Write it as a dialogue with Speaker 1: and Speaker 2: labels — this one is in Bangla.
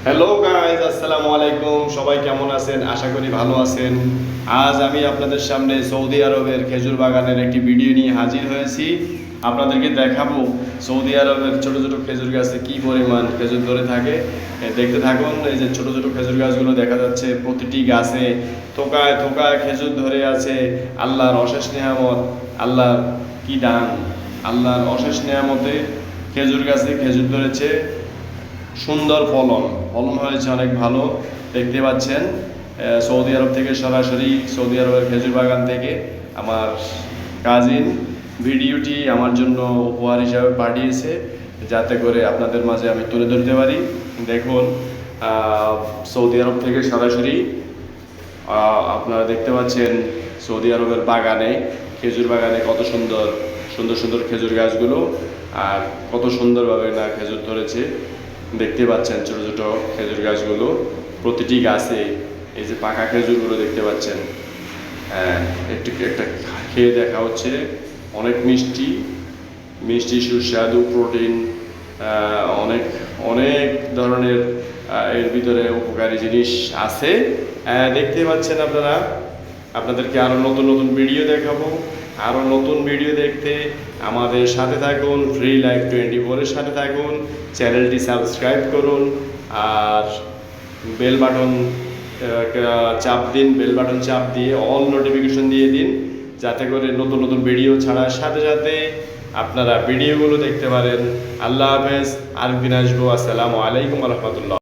Speaker 1: হ্যালো গাইজ, আসসালামু আলাইকুম। সবাই কেমন আছেন? আশা করি ভালো আছেন। আজ আমি আপনাদের সামনে সৌদি আরবের খেজুর বাগানের একটি ভিডিও নিয়ে হাজির হয়েছি। আপনাদেরকে দেখাবো সৌদি আরবের ছোট ছোট খেজুর গাছে কি পরিমাণ খেজুর ধরে থাকে। দেখতে থাকুন। এই যে ছোট ছোট খেজুর গাছগুলো দেখা যাচ্ছে, প্রতিটি গাছে থোকায় থোকায় খেজুর ধরে আছে। আল্লাহর অশেষ নেয়ামত, আল্লাহর কি দান! আল্লাহর অশেষ নেয়ামতে খেজুর গাছে খেজুর ধরেছে, সুন্দর ফলন ফলন হয়েছে অনেক ভালো। দেখতে পাচ্ছেন সৌদি আরব থেকে সরাসরি সৌদি আরবের খেজুর বাগান থেকে আমার কাজিন ভিডিওটি আমার জন্য উপহার হিসাবে পাঠিয়েছে, যাতে করে আপনাদের মাঝে আমি তুলে ধরতে পারি। দেখুন, সৌদি আরব থেকে সরাসরি আপনারা দেখতে পাচ্ছেন সৌদি আরবের বাগানে, খেজুর বাগানে কত সুন্দর সুন্দর সুন্দর খেজুর গাছগুলো, আর কত সুন্দরভাবে না খেজুর ধরেছে। দেখতে পাচ্ছেন ছোট ছোট খেজুর গাছগুলো, প্রতিটি গাছে এই যে পাকা খেজুরগুলো দেখতে পাচ্ছেন। একটু একটা খেয়ে দেখা হচ্ছে, অনেক মিষ্টি মিষ্টি, সুস্বাদু, প্রোটিন, অনেক অনেক ধরনের এর ভিতরে উপকারী জিনিস আছে। দেখতে পাচ্ছেন আপনারা। আপনাদেরকে আরও নতুন নতুন ভিডিও দেখাবো। আরও নতুন ভিডিও দেখতে আমাদের সাথে থাকুন, ফ্রি লাইফ 24-এর সাথে থাকুন। চ্যানেলটি সাবস্ক্রাইব করুন আর বেল বাটন চাপ দিন। বেল বাটন চাপ দিয়ে অল নোটিফিকেশন দিয়ে দিন, যাতে করে নতুন নতুন ভিডিও ছাড়ার সাথে সাথে আপনারা ভিডিওগুলো দেখতে পারেন। আল্লাহ হাফেজ। আরেকদিন আসবো। আসসালামু আলাইকুম রহমতুল্লাহ।